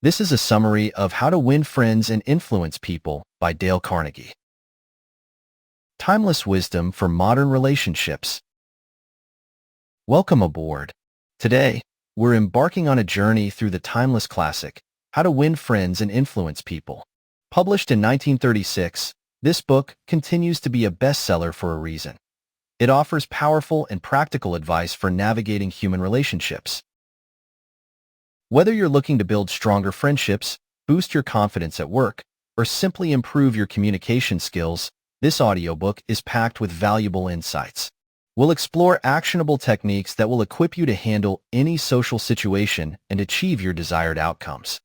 This is a summary of How to Win Friends and Influence People by Dale Carnegie. Timeless Wisdom for Modern Relationships. Welcome aboard. Today, we're embarking on a journey through the timeless classic, How to Win Friends and Influence People. Published in 1936, this book continues to be a bestseller for a reason. It offers powerful and practical advice for navigating human relationships. Whether you're looking to build stronger friendships, boost your confidence at work, or simply improve your communication skills, this audiobook is packed with valuable insights. We'll explore actionable techniques that will equip you to handle any social situation and achieve your desired outcomes.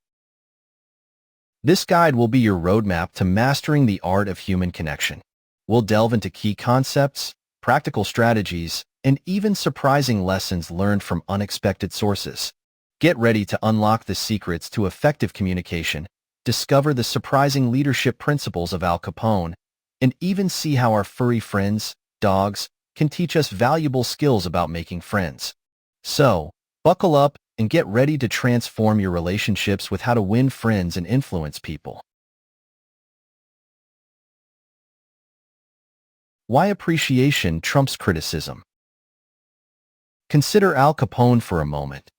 This guide will be your roadmap to mastering the art of human connection. We'll delve into key concepts, practical strategies, and even surprising lessons learned from unexpected sources. Get ready to unlock the secrets to effective communication, discover the surprising leadership principles of Al Capone, and even see how our furry friends, dogs, can teach us valuable skills about making friends. So, buckle up and get ready to transform your relationships with How to Win Friends and Influence People. Why appreciation trumps criticism? Consider Al Capone for a moment.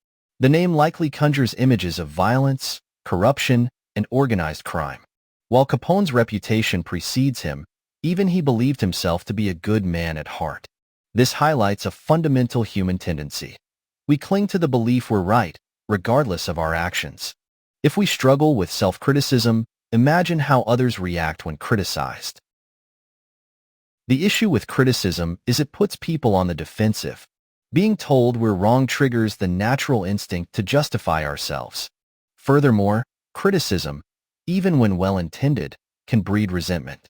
The name likely conjures images of violence, corruption, and organized crime. While Capone's reputation precedes him, even he believed himself to be a good man at heart. This highlights a fundamental human tendency. We cling to the belief we're right, regardless of our actions. If we struggle with self-criticism, imagine how others react when criticized. The issue with criticism is it puts people on the defensive. Being told we're wrong triggers the natural instinct to justify ourselves. Furthermore, criticism, even when well-intended, can breed resentment.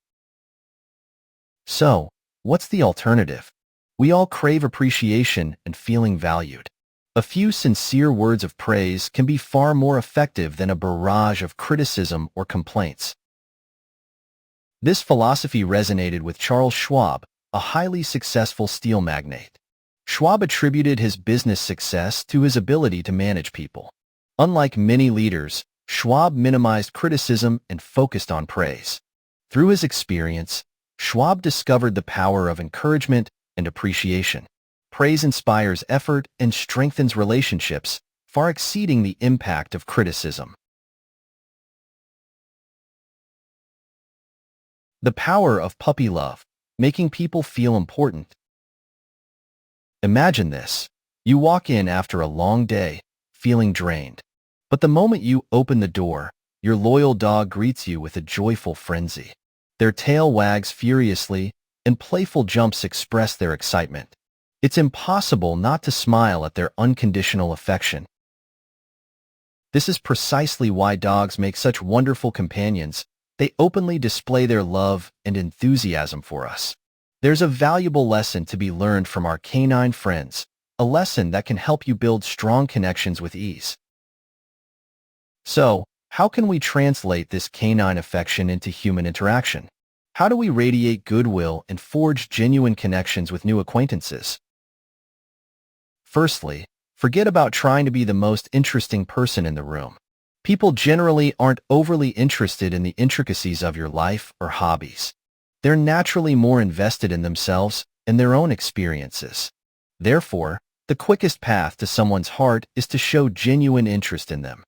So, what's the alternative? We all crave appreciation and feeling valued. A few sincere words of praise can be far more effective than a barrage of criticism or complaints. This philosophy resonated with Charles Schwab, a highly successful steel magnate. Schwab attributed his business success to his ability to manage people. Unlike many leaders, Schwab minimized criticism and focused on praise. Through his experience, Schwab discovered the power of encouragement and appreciation. Praise inspires effort and strengthens relationships, far exceeding the impact of criticism. The power of puppy love, making people feel important. Imagine this. You walk in after a long day, feeling drained. But the moment you open the door, your loyal dog greets you with a joyful frenzy. Their tail wags furiously, and playful jumps express their excitement. It's impossible not to smile at their unconditional affection. This is precisely why dogs make such wonderful companions. They openly display their love and enthusiasm for us. There's a valuable lesson to be learned from our canine friends, a lesson that can help you build strong connections with ease. So, how can we translate this canine affection into human interaction? How do we radiate goodwill and forge genuine connections with new acquaintances? Firstly, forget about trying to be the most interesting person in the room. People generally aren't overly interested in the intricacies of your life or hobbies. They're naturally more invested in themselves and their own experiences. Therefore, the quickest path to someone's heart is to show genuine interest in them.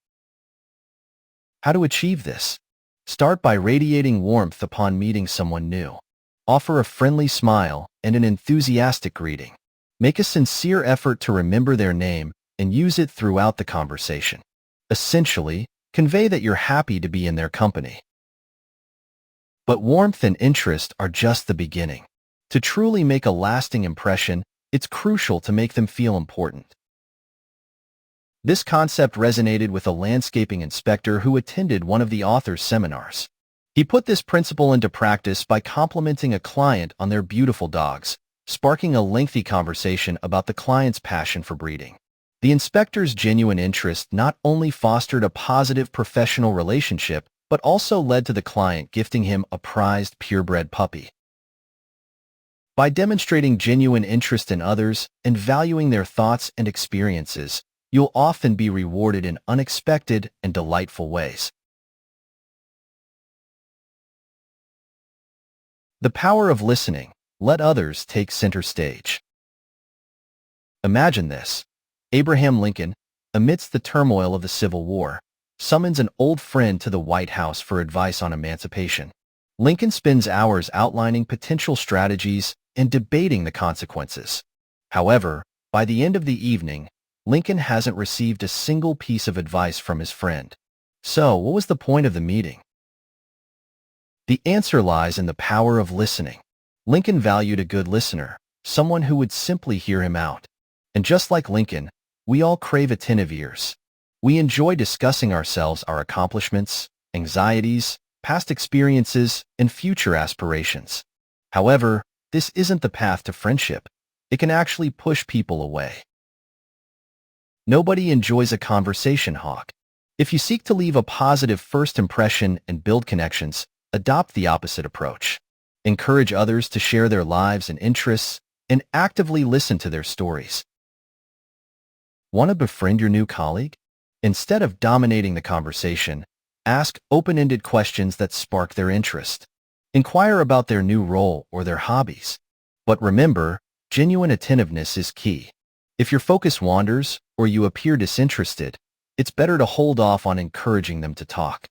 How to achieve this? Start by radiating warmth upon meeting someone new. Offer a friendly smile and an enthusiastic greeting. Make a sincere effort to remember their name and use it throughout the conversation. Essentially, convey that you're happy to be in their company. But warmth and interest are just the beginning. To truly make a lasting impression, it's crucial to make them feel important. This concept resonated with a landscaping inspector who attended one of the author's seminars. He put this principle into practice by complimenting a client on their beautiful dogs, sparking a lengthy conversation about the client's passion for breeding. The inspector's genuine interest not only fostered a positive professional relationship, but also led to the client gifting him a prized purebred puppy. By demonstrating genuine interest in others and valuing their thoughts and experiences, you'll often be rewarded in unexpected and delightful ways. The power of listening. Let others take center stage. Imagine this. Abraham Lincoln, amidst the turmoil of the Civil War, summons an old friend to the White House for advice on emancipation. Lincoln spends hours outlining potential strategies and debating the consequences. However, by the end of the evening, Lincoln hasn't received a single piece of advice from his friend. So, what was the point of the meeting? The answer lies in the power of listening. Lincoln valued a good listener, someone who would simply hear him out. And just like Lincoln, we all crave attentive ears. We enjoy discussing ourselves, our accomplishments, anxieties, past experiences, and future aspirations. However, this isn't the path to friendship. It can actually push people away. Nobody enjoys a conversation hog. If you seek to leave a positive first impression and build connections, adopt the opposite approach. Encourage others to share their lives and interests, and actively listen to their stories. Want to befriend your new colleague? Instead of dominating the conversation, ask open-ended questions that spark their interest. Inquire about their new role or their hobbies. But remember, genuine attentiveness is key. If your focus wanders or you appear disinterested, it's better to hold off on encouraging them to talk.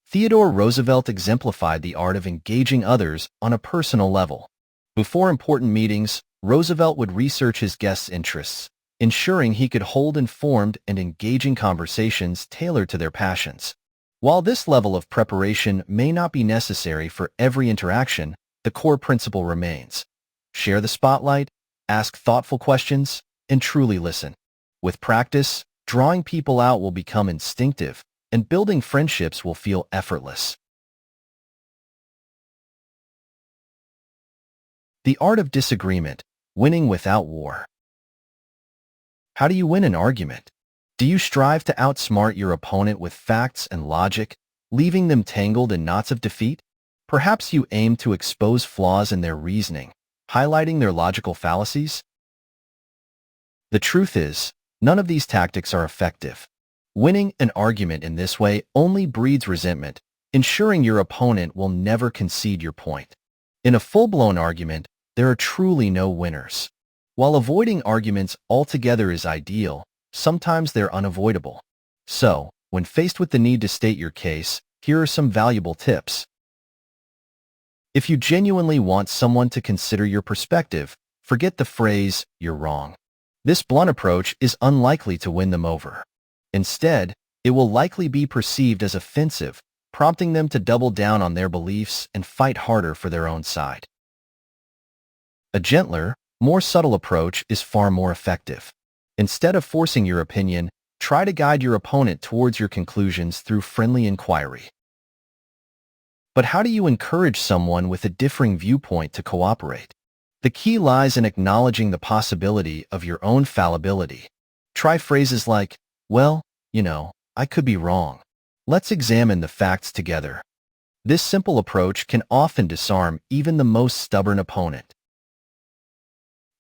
Theodore Roosevelt exemplified the art of engaging others on a personal level. Before important meetings, Roosevelt would research his guests' interests, ensuring he could hold informed and engaging conversations tailored to their passions. While this level of preparation may not be necessary for every interaction, the core principle remains. Share the spotlight, ask thoughtful questions, and truly listen. With practice, drawing people out will become instinctive, and building friendships will feel effortless. The Art of Disagreement. Winning without war. How do you win an argument? Do you strive to outsmart your opponent with facts and logic, leaving them tangled in knots of defeat? Perhaps you aim to expose flaws in their reasoning, highlighting their logical fallacies? The truth is, none of these tactics are effective. Winning an argument in this way only breeds resentment, ensuring your opponent will never concede your point. In a full-blown argument, there are truly no winners. While avoiding arguments altogether is ideal, sometimes they're unavoidable. So, when faced with the need to state your case, here are some valuable tips. If you genuinely want someone to consider your perspective, forget the phrase, "you're wrong." This blunt approach is unlikely to win them over. Instead, it will likely be perceived as offensive, prompting them to double down on their beliefs and fight harder for their own side. A gentler, more subtle approach is far more effective. Instead of forcing your opinion, try to guide your opponent towards your conclusions through friendly inquiry. But how do you encourage someone with a differing viewpoint to cooperate? The key lies in acknowledging the possibility of your own fallibility. Try phrases like, "Well, I could be wrong. Let's examine the facts together." This simple approach can often disarm even the most stubborn opponent.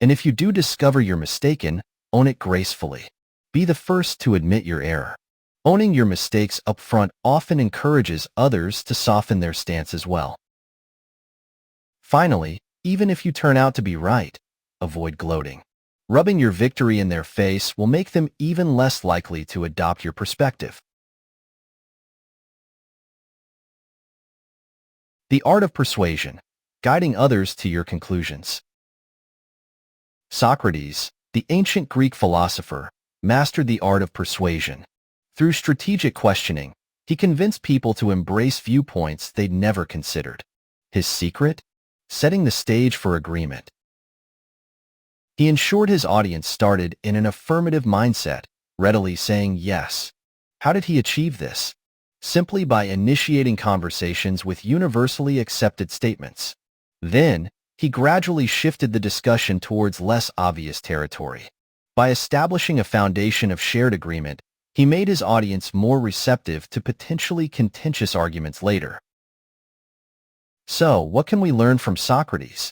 And if you do discover you're mistaken, own it gracefully. Be the first to admit your error. Owning your mistakes up front often encourages others to soften their stance as well. Finally, even if you turn out to be right, avoid gloating. Rubbing your victory in their face will make them even less likely to adopt your perspective. The Art of Persuasion. Guiding others to your conclusions. Socrates, the ancient Greek philosopher, mastered the art of persuasion. Through strategic questioning, he convinced people to embrace viewpoints they'd never considered. His secret? Setting the stage for agreement. He ensured his audience started in an affirmative mindset, readily saying yes. How did he achieve this? Simply by initiating conversations with universally accepted statements. Then, he gradually shifted the discussion towards less obvious territory. By establishing a foundation of shared agreement, he made his audience more receptive to potentially contentious arguments later. So, what can we learn from Socrates?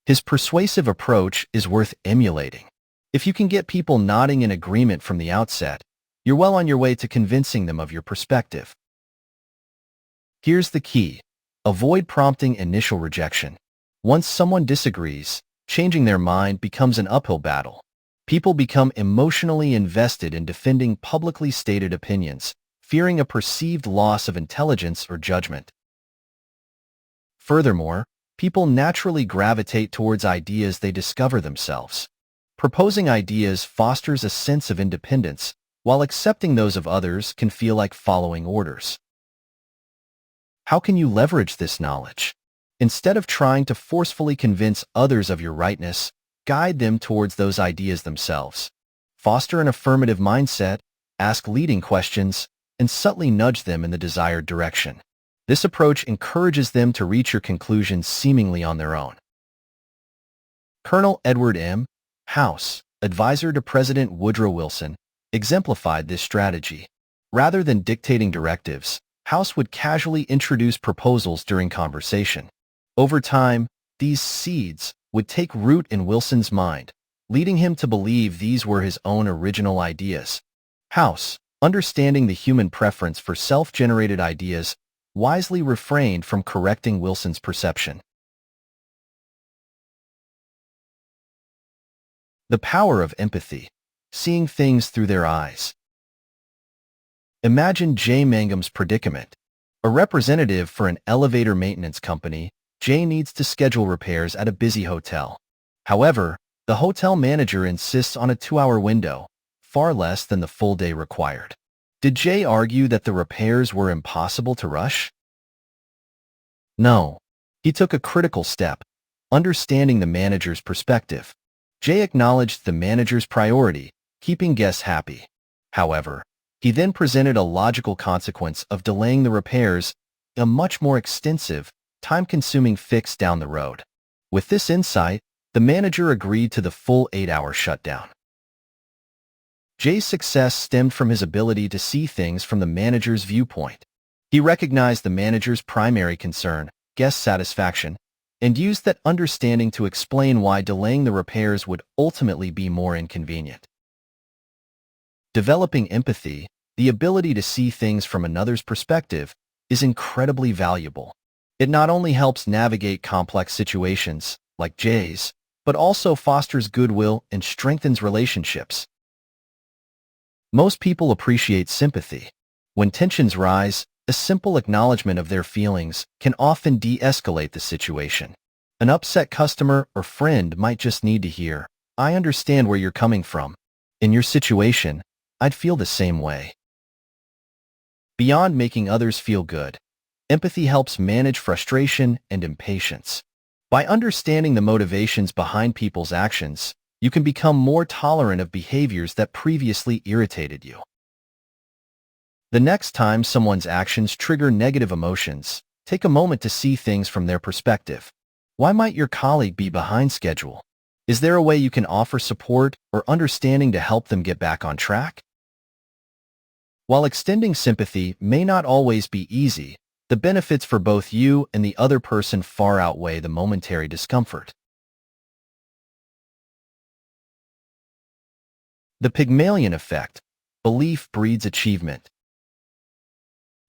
His persuasive approach is worth emulating. If you can get people nodding in agreement from the outset, you're well on your way to convincing them of your perspective. Here's the key. Avoid prompting initial rejection. Once someone disagrees, changing their mind becomes an uphill battle. People become emotionally invested in defending publicly stated opinions, fearing a perceived loss of intelligence or judgment. Furthermore, people naturally gravitate towards ideas they discover themselves. Proposing ideas fosters a sense of independence, while accepting those of others can feel like following orders. How can you leverage this knowledge? Instead of trying to forcefully convince others of your rightness, guide them towards those ideas themselves. Foster an affirmative mindset, ask leading questions, and subtly nudge them in the desired direction. This approach encourages them to reach your conclusions seemingly on their own. Colonel Edward M. House, advisor to President Woodrow Wilson, exemplified this strategy. Rather than dictating directives, House would casually introduce proposals during conversation. Over time, these seeds would take root in Wilson's mind, leading him to believe these were his own original ideas. House, understanding the human preference for self-generated ideas, wisely refrained from correcting Wilson's perception. The power of empathy, seeing things through their eyes. Imagine Jay Mangum's predicament. A representative for an elevator maintenance company, Jay needs to schedule repairs at a busy hotel. However, the hotel manager insists on a 2-hour window, far less than the full day required. Did Jay argue that the repairs were impossible to rush? No. He took a critical step, understanding the manager's perspective. Jay acknowledged the manager's priority, keeping guests happy. However, he then presented a logical consequence of delaying the repairs, a much more extensive, time-consuming fix down the road. With this insight, the manager agreed to the full 8-hour shutdown. Jay's success stemmed from his ability to see things from the manager's viewpoint. He recognized the manager's primary concern, guest satisfaction, and used that understanding to explain why delaying the repairs would ultimately be more inconvenient. Developing empathy, the ability to see things from another's perspective, is incredibly valuable. It not only helps navigate complex situations, like Jay's, but also fosters goodwill and strengthens relationships. Most people appreciate sympathy. When tensions rise, a simple acknowledgement of their feelings can often de-escalate the situation. An upset customer or friend might just need to hear, "I understand where you're coming from. In your situation, I'd feel the same way." Beyond making others feel good, empathy helps manage frustration and impatience. By understanding the motivations behind people's actions, you can become more tolerant of behaviors that previously irritated you. The next time someone's actions trigger negative emotions, take a moment to see things from their perspective. Why might your colleague be behind schedule? Is there a way you can offer support or understanding to help them get back on track? While extending sympathy may not always be easy, the benefits for both you and the other person far outweigh the momentary discomfort. The Pygmalion effect. Belief breeds achievement.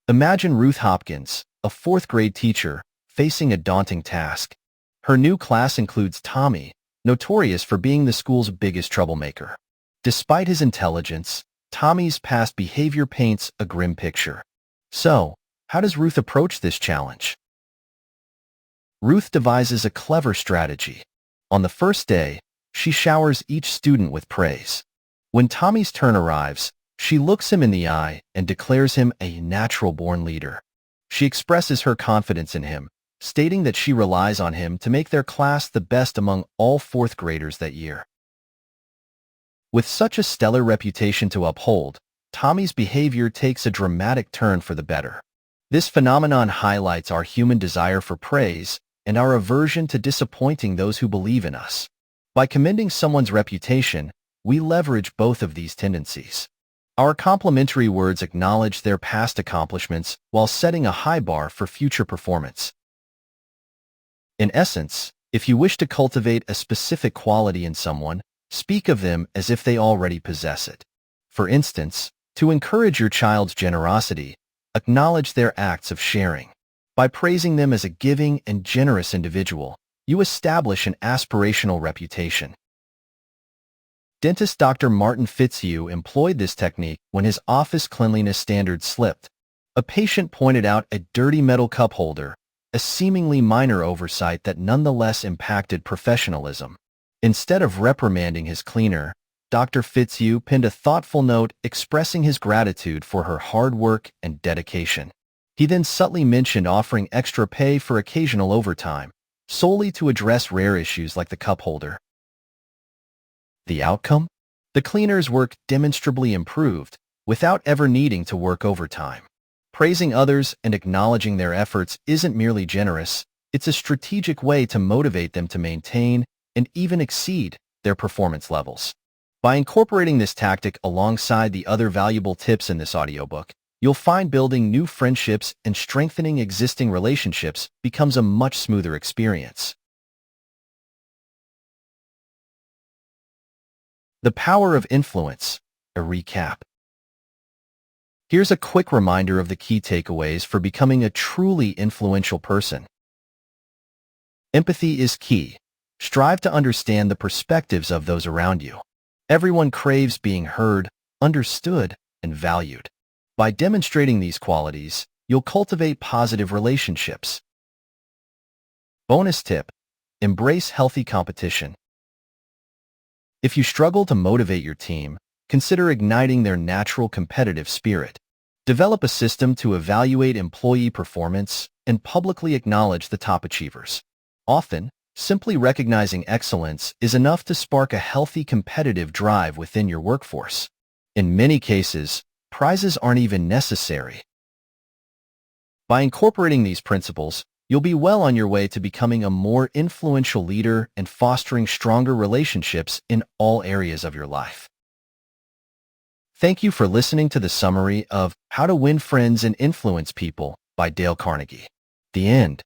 Imagine Ruth Hopkins, a 4th-grade teacher, facing a daunting task. Her new class includes Tommy, notorious for being the school's biggest troublemaker. Despite his intelligence, Tommy's past behavior paints a grim picture. So, how does Ruth approach this challenge? Ruth devises a clever strategy. On the first day, she showers each student with praise. When Tommy's turn arrives, she looks him in the eye and declares him a natural-born leader. She expresses her confidence in him, stating that she relies on him to make their class the best among all 4th graders that year. With such a stellar reputation to uphold, Tommy's behavior takes a dramatic turn for the better. This phenomenon highlights our human desire for praise and our aversion to disappointing those who believe in us. By commending someone's reputation, we leverage both of these tendencies. Our complimentary words acknowledge their past accomplishments while setting a high bar for future performance. In essence, if you wish to cultivate a specific quality in someone, Speak of them as if they already possess it. For instance, to encourage your child's generosity, acknowledge their acts of sharing. By praising them as a giving and generous individual, you establish an aspirational reputation. Dentist Dr. Martin Fitzhugh employed this technique when his office cleanliness standards slipped. A patient pointed out a dirty metal cup holder, a seemingly minor oversight that nonetheless impacted professionalism. Instead of reprimanding his cleaner, Dr. Fitzhugh penned a thoughtful note expressing his gratitude for her hard work and dedication. He then subtly mentioned offering extra pay for occasional overtime, solely to address rare issues like the cup holder. The outcome? The cleaner's work demonstrably improved, without ever needing to work overtime. Praising others and acknowledging their efforts isn't merely generous, it's a strategic way to motivate them to maintain and even exceed their performance levels. By incorporating this tactic alongside the other valuable tips in this audiobook, you'll find building new friendships and strengthening existing relationships becomes a much smoother experience. The power of influence, a recap. Here's a quick reminder of the key takeaways for becoming a truly influential person. Empathy is key. Strive to understand the perspectives of those around you. Everyone craves being heard, understood, and valued. By demonstrating these qualities, you'll cultivate positive relationships. Bonus tip: embrace healthy competition. If you struggle to motivate your team, consider igniting their natural competitive spirit. Develop a system to evaluate employee performance and publicly acknowledge the top achievers. Often, simply recognizing excellence is enough to spark a healthy competitive drive within your workforce. In many cases, prizes aren't even necessary. By incorporating these principles, you'll be well on your way to becoming a more influential leader and fostering stronger relationships in all areas of your life. Thank you for listening to the summary of How to Win Friends and Influence People by Dale Carnegie. The end.